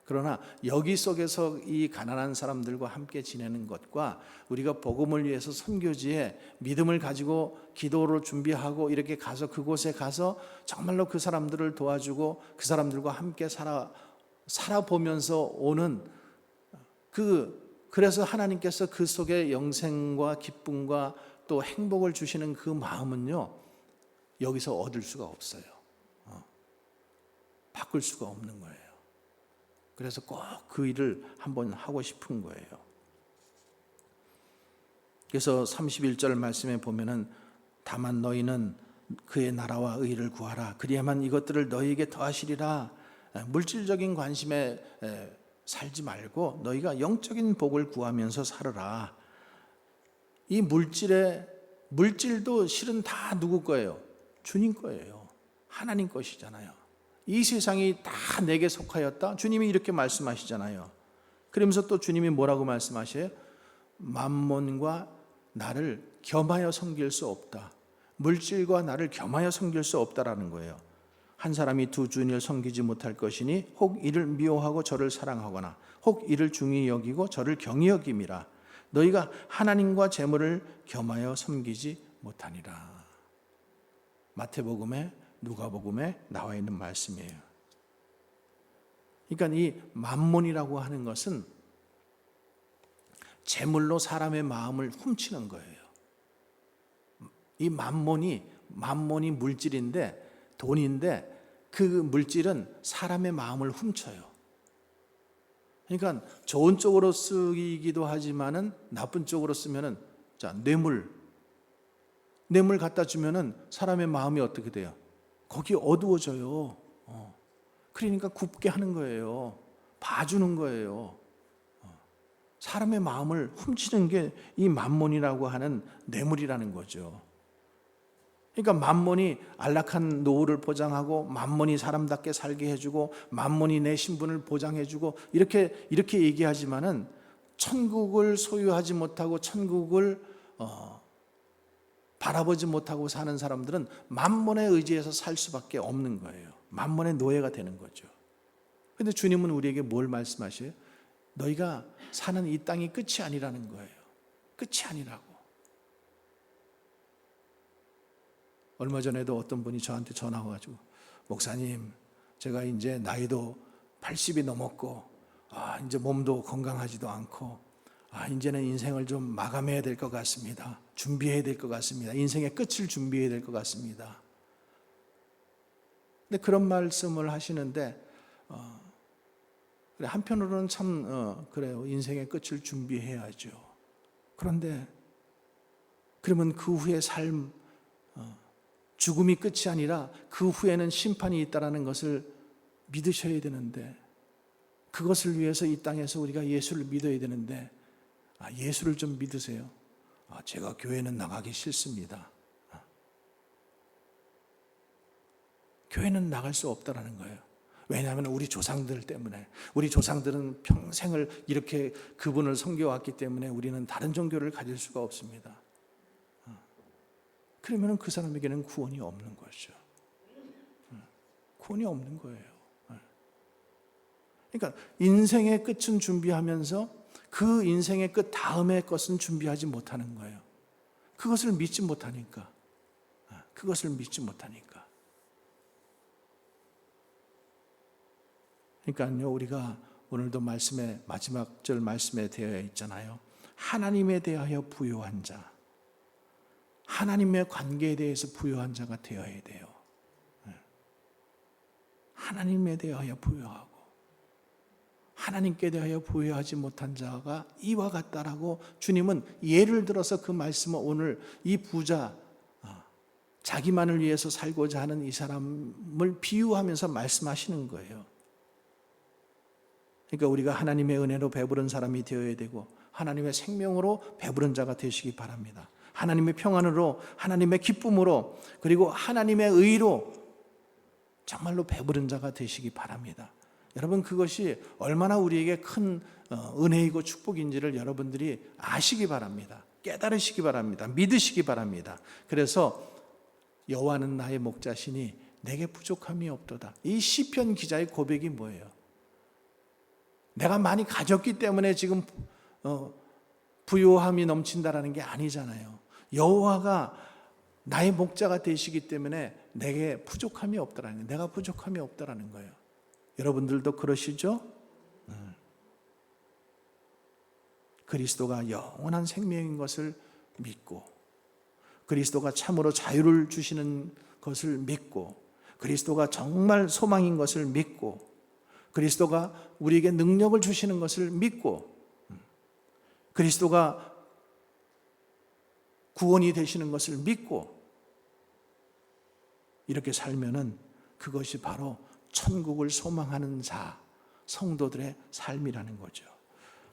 그러나 여기 속에서 이 가난한 사람들과 함께 지내는 것과 우리가 복음을 위해서 선교지에 믿음을 가지고 기도를 준비하고 이렇게 가서 그곳에 가서 정말로 그 사람들을 도와주고 그 사람들과 함께 살아보면서 오는 그래서 하나님께서 그 속에 영생과 기쁨과 또 행복을 주시는 그 마음은요, 여기서 얻을 수가 없어요. 바꿀 수가 없는 거예요. 그래서 꼭 그 일을 한번 하고 싶은 거예요. 그래서 31절 말씀에 보면은 다만 너희는 그의 나라와 의를 구하라. 그리야만 이것들을 너희에게 더하시리라. 물질적인 관심에 살지 말고 너희가 영적인 복을 구하면서 살아라. 이 물질도 실은 다 누구 거예요? 주님 거예요. 하나님 것이잖아요. 이 세상이 다 내게 속하였다. 주님이 이렇게 말씀하시잖아요. 그러면서 또 주님이 뭐라고 말씀하셔요? 만몬과 나를 겸하여 섬길 수 없다. 물질과 나를 겸하여 섬길 수 없다라는 거예요. 한 사람이 두 주인을 섬기지 못할 것이니 혹 이를 미워하고 저를 사랑하거나 혹 이를 중히 여기고 저를 경히 여김이라. 너희가 하나님과 재물을 겸하여 섬기지 못하니라. 마태복음에 누가복음에 나와 있는 말씀이에요. 그러니까 이 만몬이라고 하는 것은 재물로 사람의 마음을 훔치는 거예요. 이 만몬이 물질인데 돈인데 그 물질은 사람의 마음을 훔쳐요. 그러니까 좋은 쪽으로 쓰기도 하지만은 나쁜 쪽으로 쓰면은 자, 뇌물 갖다 주면은 사람의 마음이 어떻게 돼요? 거기 어두워져요. 그러니까 굽게 하는 거예요. 봐주는 거예요. 사람의 마음을 훔치는 게 이 만몬이라고 하는 뇌물이라는 거죠. 그러니까 만몬이 안락한 노후를 보장하고 만몬이 사람답게 살게 해주고 만몬이 내 신분을 보장해주고 이렇게 얘기하지만은 천국을 소유하지 못하고 천국을 바라보지 못하고 사는 사람들은 만몬에 의지해서 살 수밖에 없는 거예요. 만몬의 노예가 되는 거죠. 그런데 주님은 우리에게 뭘 말씀하셔요? 너희가 사는 이 땅이 끝이 아니라는 거예요. 끝이 아니라고. 얼마 전에도 어떤 분이 저한테 전화 와가지고 목사님, 제가 이제 나이도 80이 넘었고 이제 몸도 건강하지도 않고 이제는 인생을 좀 마감해야 될 것 같습니다. 준비해야 될 것 같습니다. 인생의 끝을 준비해야 될 것 같습니다. 근데 그런 말씀을 하시는데 한편으로는 참 그래요. 인생의 끝을 준비해야죠. 그런데 그러면 그 후의 삶 죽음이 끝이 아니라 그 후에는 심판이 있다는 것을 믿으셔야 되는데, 그것을 위해서 이 땅에서 우리가 예수를 믿어야 되는데, 예수를 좀 믿으세요. 제가 교회는 나가기 싫습니다. 교회는 나갈 수 없다라는 거예요. 왜냐하면 우리 조상들 때문에, 우리 조상들은 평생을 이렇게 그분을 섬겨왔기 때문에 우리는 다른 종교를 가질 수가 없습니다. 그러면 그 사람에게는 구원이 없는 거죠. 구원이 없는 거예요. 그러니까 인생의 끝은 준비하면서 그 인생의 끝 다음의 것은 준비하지 못하는 거예요. 그것을 믿지 못하니까. 그것을 믿지 못하니까. 그러니까요, 우리가 오늘도 말씀에, 마지막 절 말씀에 되어 있잖아요. 하나님에 대하여 부요한 자, 하나님의 관계에 대해서 부요한 자가 되어야 돼요. 하나님에 대하여 부요하고, 하나님께 대하여 부요하지 못한 자가 이와 같다라고 주님은 예를 들어서 그 말씀을 오늘 이 부자, 자기만을 위해서 살고자 하는 이 사람을 비유하면서 말씀하시는 거예요. 그러니까 우리가 하나님의 은혜로 배부른 사람이 되어야 되고, 하나님의 생명으로 배부른 자가 되시기 바랍니다. 하나님의 평안으로, 하나님의 기쁨으로, 그리고 하나님의 의로 정말로 배부른 자가 되시기 바랍니다. 여러분, 그것이 얼마나 우리에게 큰 은혜이고 축복인지를 여러분들이 아시기 바랍니다. 깨달으시기 바랍니다. 믿으시기 바랍니다. 그래서 여호와는 나의 목자시니 내게 부족함이 없도다. 이 시편 기자의 고백이 뭐예요? 내가 많이 가졌기 때문에 지금 부요함이 넘친다라는 게 아니잖아요. 여호와가 나의 목자가 되시기 때문에 내게 부족함이 없다라는 거예요. 내가 부족함이 없다라는 거예요. 여러분들도 그러시죠? 그리스도가 영원한 생명인 것을 믿고, 그리스도가 참으로 자유를 주시는 것을 믿고, 그리스도가 정말 소망인 것을 믿고, 그리스도가 우리에게 능력을 주시는 것을 믿고, 그리스도가 구원이 되시는 것을 믿고, 이렇게 살면은 그것이 바로 천국을 소망하는 자, 성도들의 삶이라는 거죠.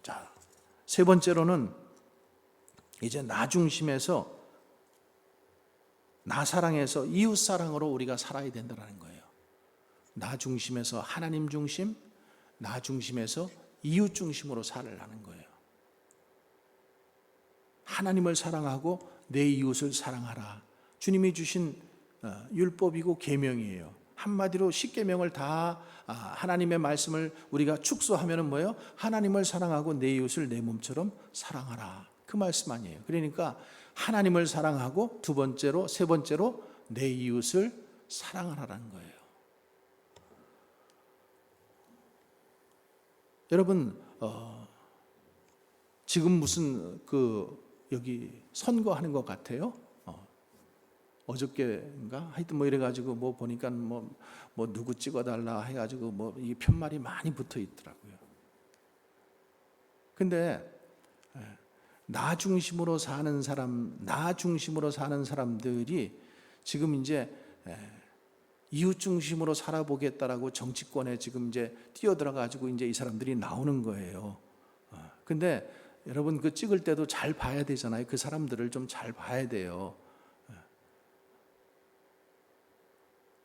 자, 세 번째로는 이제 나 중심에서, 나 사랑에서 이웃 사랑으로 우리가 살아야 된다는 거예요. 나 중심에서 하나님 중심, 나 중심에서 이웃 중심으로 살아가는 거예요. 하나님을 사랑하고 내 이웃을 사랑하라. 주님이 주신 율법이고 계명이에요. 한마디로 10계명을 다 하나님의 말씀을 우리가 축소하면은 뭐예요? 하나님을 사랑하고 내 이웃을 내 몸처럼 사랑하라. 그 말씀 아니에요. 그러니까 하나님을 사랑하고 두 번째로, 세 번째로 내 이웃을 사랑하라는 거예요. 여러분, 지금 무슨 여기 선거하는 것 같아요? 어저께인가? 하여튼 뭐 이래가지고 뭐 보니까 뭐 누구 찍어달라 해가지고 뭐 이 편말이 많이 붙어 있더라고요. 근데 나 중심으로 사는 사람, 나 중심으로 사는 사람들이 지금 이제 이웃 중심으로 살아보겠다라고 정치권에 지금 이제 뛰어들어가지고 이제 이 사람들이 나오는 거예요. 근데 여러분, 그 찍을 때도 잘 봐야 되잖아요. 그 사람들을 좀 잘 봐야 돼요.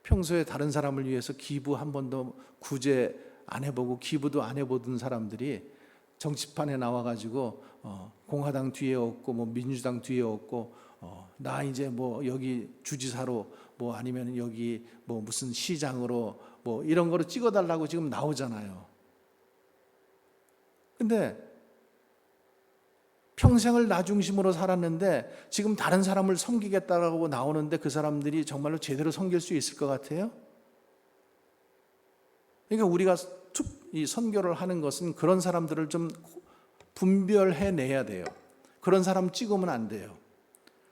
평소에 다른 사람을 위해서 기부 한 번도 구제 안 해보고 기부도 안 해보던 사람들이 정치판에 나와가지고 공화당 뒤에 없고 뭐 민주당 뒤에 없고 나 이제 뭐 여기 주지사로 뭐 아니면 여기 뭐 무슨 시장으로 뭐 이런 거로 찍어달라고 지금 나오잖아요. 근데 평생을 나 중심으로 살았는데 지금 다른 사람을 섬기겠다라고 나오는데 그 사람들이 정말로 제대로 섬길 수 있을 것 같아요? 그러니까 우리가 이 선교를 하는 것은 그런 사람들을 좀 분별해내야 돼요. 그런 사람 찍으면 안 돼요.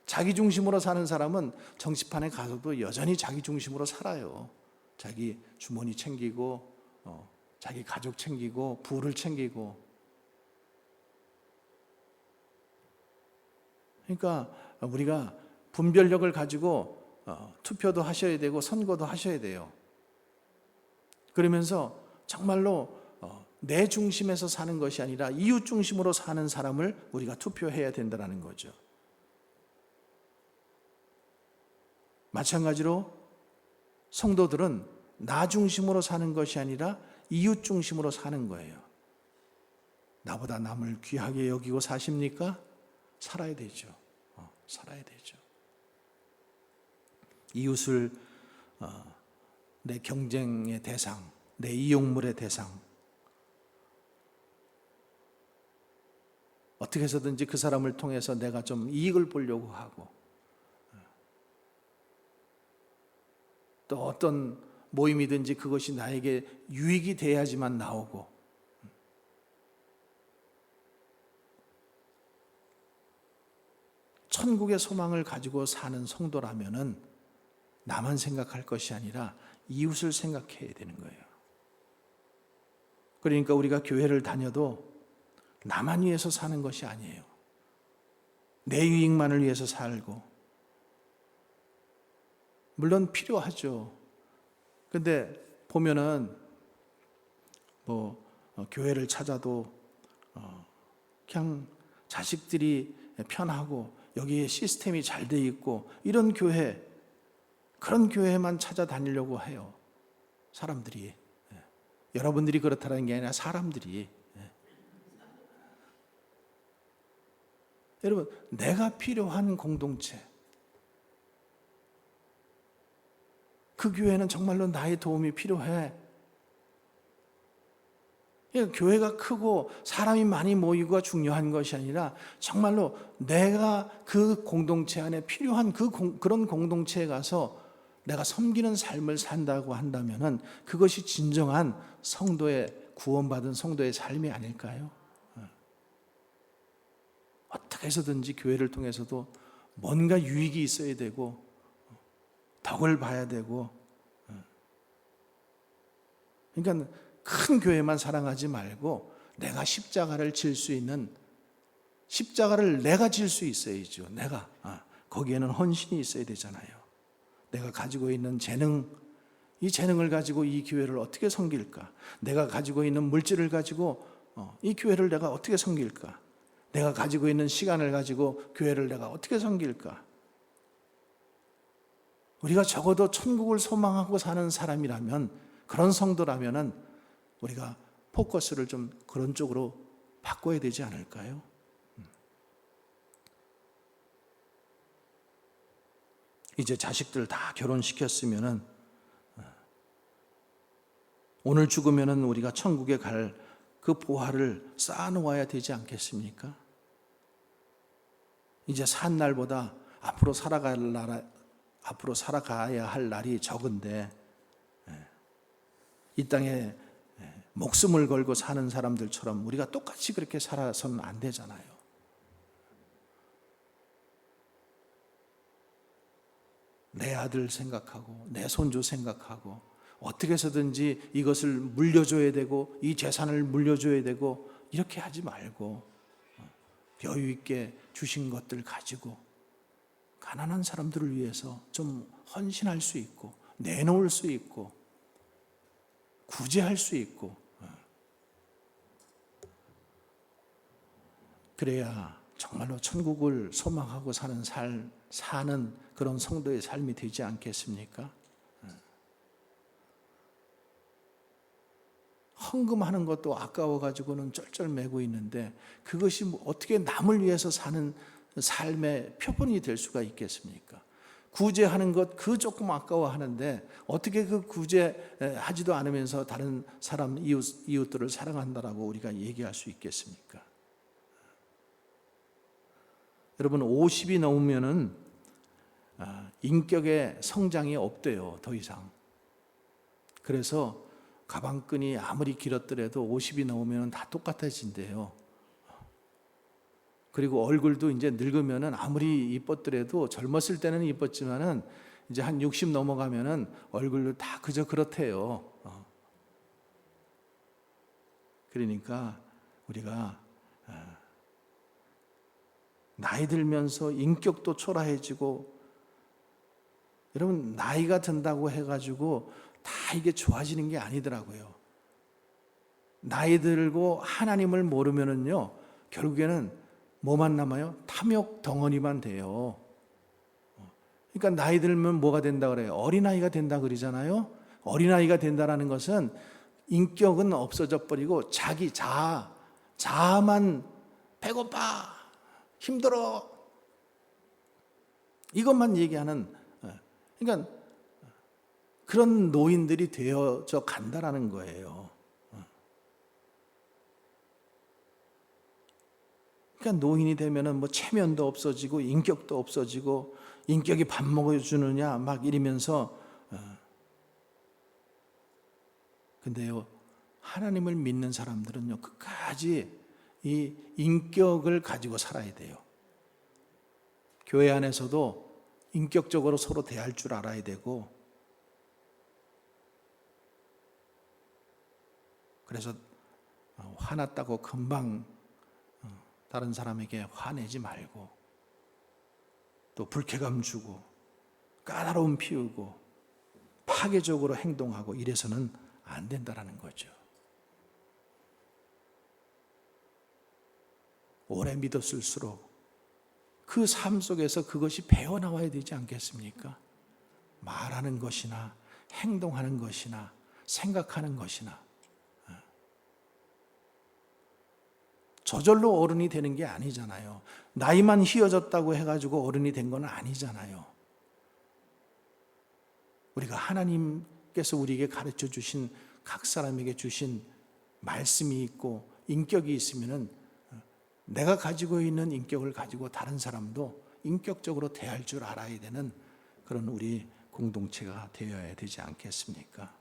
자기 중심으로 사는 사람은 정치판에 가서도 여전히 자기 중심으로 살아요. 자기 주머니 챙기고 자기 가족 챙기고 부를 챙기고. 그러니까 우리가 분별력을 가지고 투표도 하셔야 되고 선거도 하셔야 돼요. 그러면서 정말로 내 중심에서 사는 것이 아니라 이웃 중심으로 사는 사람을 우리가 투표해야 된다는 거죠. 마찬가지로 성도들은 나 중심으로 사는 것이 아니라 이웃 중심으로 사는 거예요. 나보다 남을 귀하게 여기고 사십니까? 살아야 되죠. 살아야 되죠. 이웃을 내 경쟁의 대상, 내 이용물의 대상, 어떻게 해서든지 그 사람을 통해서 내가 좀 이익을 보려고 하고, 또 어떤 모임이든지 그것이 나에게 유익이 돼야지만 나오고, 천국의 소망을 가지고 사는 성도라면은 나만 생각할 것이 아니라 이웃을 생각해야 되는 거예요. 그러니까 우리가 교회를 다녀도 나만 위해서 사는 것이 아니에요. 내 유익만을 위해서 살고, 물론 필요하죠. 근데 보면은 교회를 찾아도 그냥 자식들이 편하고 여기에 시스템이 잘 돼 있고 이런 교회, 그런 교회만 찾아다니려고 해요. 사람들이. 여러분들이 그렇다는 게 아니라 사람들이. 여러분, 내가 필요한 공동체, 그 교회는 정말로 나의 도움이 필요해. 교회가 크고 사람이 많이 모이고가 중요한 것이 아니라 정말로 내가 그 공동체 안에 필요한 그런 공동체에 가서 내가 섬기는 삶을 산다고 한다면은 그것이 진정한 성도의 구원받은 성도의 삶이 아닐까요? 어떻게 해서든지 교회를 통해서도 뭔가 유익이 있어야 되고 덕을 봐야 되고, 그러니까 큰 교회만 사랑하지 말고 내가 십자가를 질 수 있는, 십자가를 내가 질 수 있어야죠. 내가 거기에는 헌신이 있어야 되잖아요. 내가 가지고 있는 재능, 이 재능을 가지고 이 교회를 어떻게 섬길까? 내가 가지고 있는 물질을 가지고 이 교회를 내가 어떻게 섬길까? 내가 가지고 있는 시간을 가지고 교회를 내가 어떻게 섬길까? 우리가 적어도 천국을 소망하고 사는 사람이라면, 그런 성도라면은 우리가 포커스를 좀 그런 쪽으로 바꿔야 되지 않을까요? 이제 자식들 다 결혼시켰으면은 오늘 죽으면은 우리가 천국에 갈 그 보화를 쌓아놓아야 되지 않겠습니까? 이제 산 날보다 앞으로 살아가야 할 날이 적은데, 이 땅에 목숨을 걸고 사는 사람들처럼 우리가 똑같이 그렇게 살아서는 안 되잖아요. 내 아들 생각하고 내 손주 생각하고 어떻게 해서든지 이것을 물려줘야 되고 이 재산을 물려줘야 되고 이렇게 하지 말고 여유 있게 주신 것들 가지고 가난한 사람들을 위해서 좀 헌신할 수 있고 내놓을 수 있고 구제할 수 있고, 그래야 정말로 천국을 소망하고 사는 그런 성도의 삶이 되지 않겠습니까? 헌금하는 것도 아까워가지고는 쩔쩔매고 있는데 그것이 어떻게 남을 위해서 사는 삶의 표본이 될 수가 있겠습니까? 구제하는 것 그 조금 아까워하는데 어떻게 그 구제하지도 않으면서 다른 사람 이웃들을 사랑한다라고 우리가 얘기할 수 있겠습니까? 여러분, 50이 넘으면은 인격의 성장이 없대요, 더 이상. 그래서 가방끈이 아무리 길었더라도 50이 넘으면 다 똑같아진대요. 그리고 얼굴도 이제 늙으면은 아무리 이뻤더라도 젊었을 때는 이뻤지만은 이제 한 60 넘어가면은 얼굴도 다 그저 그렇대요. 그러니까 우리가 나이 들면서 인격도 초라해지고 여러분, 나이가 든다고 해가지고 다 이게 좋아지는 게 아니더라고요. 나이 들고 하나님을 모르면은요, 결국에는 뭐만 남아요? 탐욕 덩어리만 돼요. 그러니까 나이 들면 뭐가 된다 그래요? 어린아이가 된다 그러잖아요. 어린아이가 된다라는 것은 인격은 없어져 버리고 자기 자아만 배고파, 힘들어, 이것만 얘기하는, 그러니까 그런 노인들이 되어져 간다라는 거예요. 그러니까 노인이 되면은 뭐 체면도 없어지고 인격도 없어지고, 인격이 밥 먹여주느냐 막 이러면서. 근데요, 하나님을 믿는 사람들은요, 끝까지 이 인격을 가지고 살아야 돼요. 교회 안에서도 인격적으로 서로 대할 줄 알아야 되고, 그래서 화났다고 금방 다른 사람에게 화내지 말고, 또 불쾌감 주고 까다로움 피우고 파괴적으로 행동하고 이래서는 안 된다라는 거죠. 오래 믿었을수록 그 삶 속에서 그것이 배어나와야 되지 않겠습니까? 말하는 것이나 행동하는 것이나 생각하는 것이나. 저절로 어른이 되는 게 아니잖아요. 나이만 휘어졌다고 해가지고 어른이 된 건 아니잖아요. 우리가 하나님께서 우리에게 가르쳐 주신, 각 사람에게 주신 말씀이 있고 인격이 있으면은 내가 가지고 있는 인격을 가지고 다른 사람도 인격적으로 대할 줄 알아야 되는 그런 우리 공동체가 되어야 되지 않겠습니까?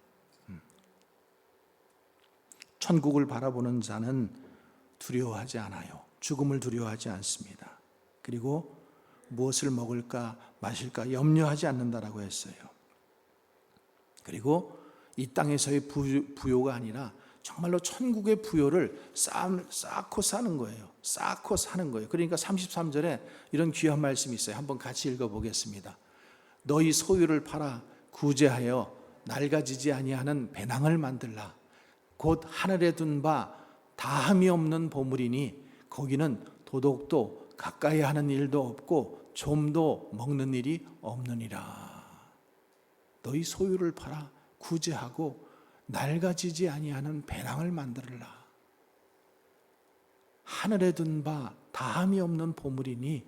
천국을 바라보는 자는 두려워하지 않아요. 죽음을 두려워하지 않습니다. 그리고 무엇을 먹을까 마실까 염려하지 않는다라고 했어요. 그리고 이 땅에서의 부요가 아니라 정말로 천국의 부요를 쌓고 사는 거예요. 쌓고 사는 거예요. 그러니까 33절에 이런 귀한 말씀이 있어요. 한번 같이 읽어보겠습니다. 너희 소유를 팔아 구제하여 낡아지지 아니하는 배낭을 만들라. 곧 하늘에 둔 바 다함이 없는 보물이니 거기는 도둑도 가까이 하는 일도 없고 좀도 먹는 일이 없느니라. 너희 소유를 팔아 구제하고 낡아지지 아니하는 배낭을 만들라. 하늘에 둔 바 다함이 없는 보물이니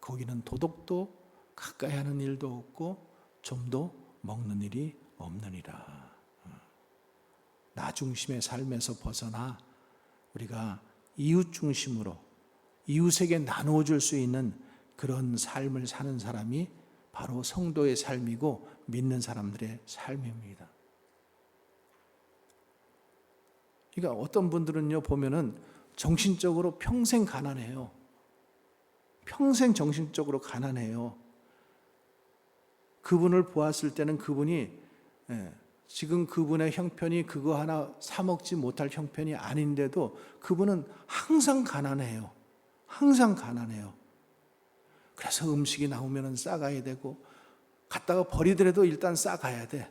거기는 도둑도 가까이 하는 일도 없고 좀도 먹는 일이 없느니라. 나 중심의 삶에서 벗어나 우리가 이웃 중심으로 이웃에게 나누어 줄 수 있는 그런 삶을 사는 사람이 바로 성도의 삶이고 믿는 사람들의 삶입니다. 그러니까 어떤 분들은요, 보면은 정신적으로 평생 가난해요. 평생 정신적으로 가난해요. 그분을 보았을 때는 그분이 지금 그분의 형편이 그거 하나 사 먹지 못할 형편이 아닌데도 그분은 항상 가난해요. 항상 가난해요. 그래서 음식이 나오면 싸가야 되고, 갖다가 버리더라도 일단 싸가야 돼.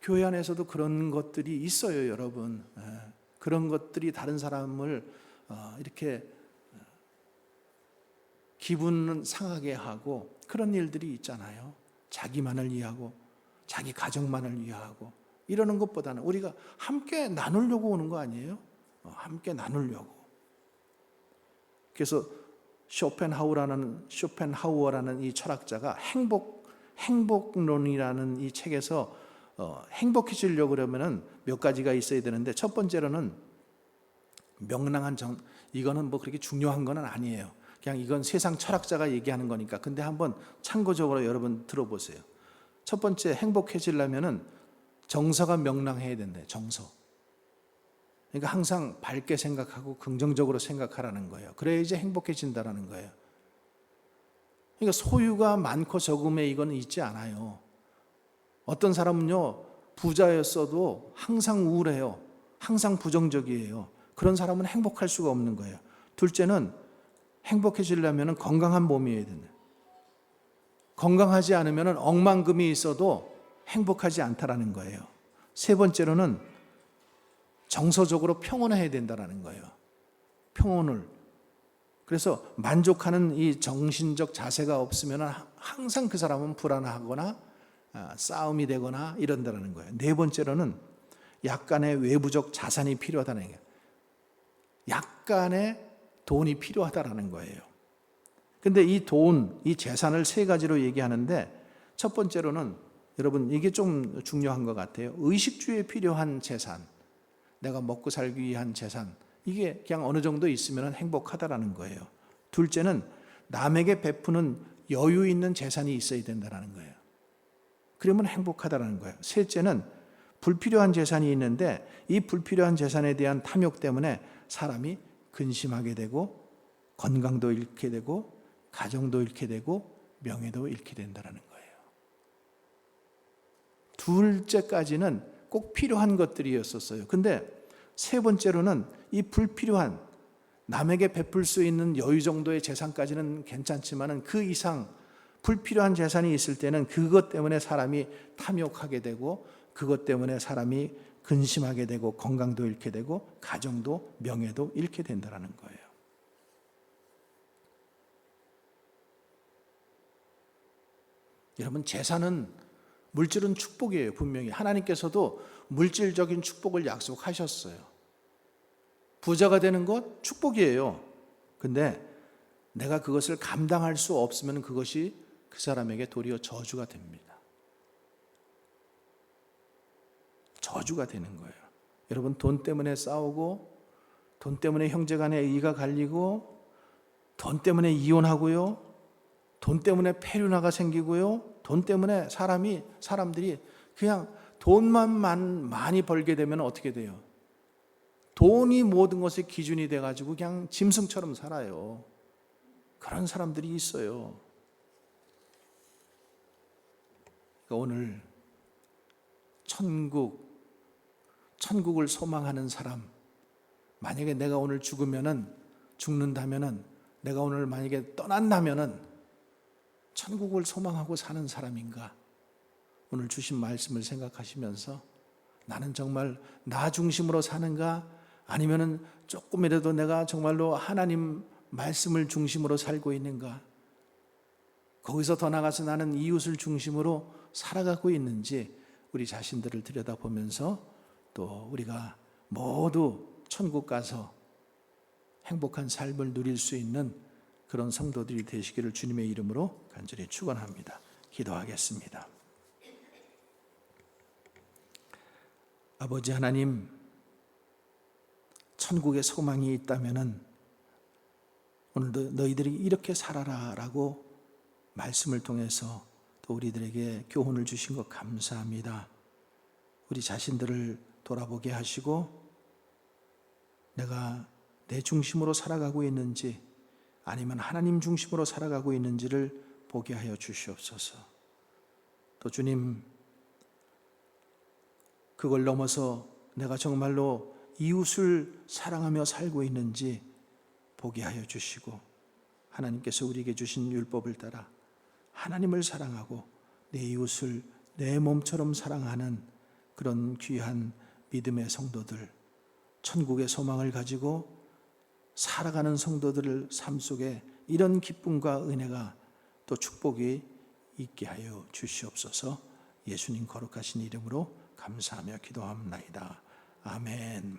교회 안에서도 그런 것들이 있어요, 여러분. 그런 것들이 다른 사람을 이렇게 기분 상하게 하고 그런 일들이 있잖아요. 자기만을 위하고 자기 가정만을 위하고 이러는 것보다는 우리가 함께 나누려고 오는 거 아니에요? 함께 나누려고. 그래서 쇼펜하우어라는 이 철학자가 행복론이라는 이 책에서 행복해지려고 그러면은 몇 가지가 있어야 되는데, 첫 번째로는 명랑한 이거는 뭐 그렇게 중요한 건 아니에요. 그냥 이건 세상 철학자가 얘기하는 거니까. 근데 한번 참고적으로 여러분 들어보세요. 첫 번째, 행복해지려면은 정서가 명랑해야 된대. 정서. 그러니까 항상 밝게 생각하고 긍정적으로 생각하라는 거예요. 그래야 이제 행복해진다라는 거예요. 그러니까 소유가 많고 적음에 이거는 있지 않아요. 어떤 사람은요, 부자였어도 항상 우울해요. 항상 부정적이에요. 그런 사람은 행복할 수가 없는 거예요. 둘째는 행복해지려면 건강한 몸이어야 된다. 건강하지 않으면 억만금이 있어도 행복하지 않다라는 거예요. 세 번째로는 정서적으로 평온해야 된다라는 거예요. 평온을. 그래서 만족하는 이 정신적 자세가 없으면 항상 그 사람은 불안하거나 싸움이 되거나 이런다라는 거예요. 네 번째로는 약간의 외부적 자산이 필요하다는 거예요. 약간의 돈이 필요하다라는 거예요. 근데 이 돈, 이 재산을 세 가지로 얘기하는데 첫 번째로는 여러분 이게 좀 중요한 것 같아요. 의식주에 필요한 재산, 내가 먹고 살기 위한 재산, 이게 그냥 어느 정도 있으면 행복하다라는 거예요. 둘째는 남에게 베푸는 여유 있는 재산이 있어야 된다는 거예요. 그러면 행복하다라는 거예요. 셋째는 불필요한 재산이 있는데 이 불필요한 재산에 대한 탐욕 때문에 사람이 근심하게 되고 건강도 잃게 되고 가정도 잃게 되고 명예도 잃게 된다는 거예요. 둘째까지는 꼭 필요한 것들이었었어요. 근데 세 번째로는 이 불필요한 남에게 베풀 수 있는 여유 정도의 재산까지는 괜찮지만 그 이상 불필요한 재산이 있을 때는 그것 때문에 사람이 탐욕하게 되고 그것 때문에 사람이 근심하게 되고 건강도 잃게 되고 가정도 명예도 잃게 된다는 거예요. 여러분, 재산은 물질은 축복이에요. 분명히 하나님께서도 물질적인 축복을 약속하셨어요. 부자가 되는 것 축복이에요. 근데 내가 그것을 감당할 수 없으면 그것이 그 사람에게 도리어 저주가 됩니다. 저주가 되는 거예요. 여러분, 돈 때문에 싸우고 돈 때문에 형제간에 의가 갈리고 돈 때문에 이혼하고요. 돈 때문에 폐륜화가 생기고요. 돈 때문에 사람들이 그냥 돈만 많이 벌게 되면 어떻게 돼요? 돈이 모든 것의 기준이 돼가지고 그냥 짐승처럼 살아요. 그런 사람들이 있어요. 그러니까 오늘 천국을 소망하는 사람, 만약에 내가 오늘 죽는다면은 내가 오늘 만약에 떠난다면은 천국을 소망하고 사는 사람인가? 오늘 주신 말씀을 생각하시면서 나는 정말 나 중심으로 사는가? 아니면은 조금이라도 내가 정말로 하나님 말씀을 중심으로 살고 있는가? 거기서 더 나가서 나는 이웃을 중심으로 살아가고 있는지 우리 자신들을 들여다보면서 또 우리가 모두 천국 가서 행복한 삶을 누릴 수 있는 그런 성도들이 되시기를 주님의 이름으로 간절히 축원합니다. 기도하겠습니다. 아버지 하나님, 천국에 소망이 있다면은 오늘도 너희들이 이렇게 살아라라고 말씀을 통해서 또 우리들에게 교훈을 주신 것 감사합니다. 우리 자신들을 돌아보게 하시고 내가 내 중심으로 살아가고 있는지 아니면 하나님 중심으로 살아가고 있는지를 보게 하여 주시옵소서. 또 주님, 그걸 넘어서 내가 정말로 이웃을 사랑하며 살고 있는지 보게 하여 주시고 하나님께서 우리에게 주신 율법을 따라 하나님을 사랑하고 내 이웃을 내 몸처럼 사랑하는 그런 귀한 믿음의 성도들, 천국의 소망을 가지고 살아가는 성도들의 삶 속에 이런 기쁨과 은혜가 또 축복이 있게 하여 주시옵소서. 예수님 거룩하신 이름으로 감사하며 기도합니다. 아멘.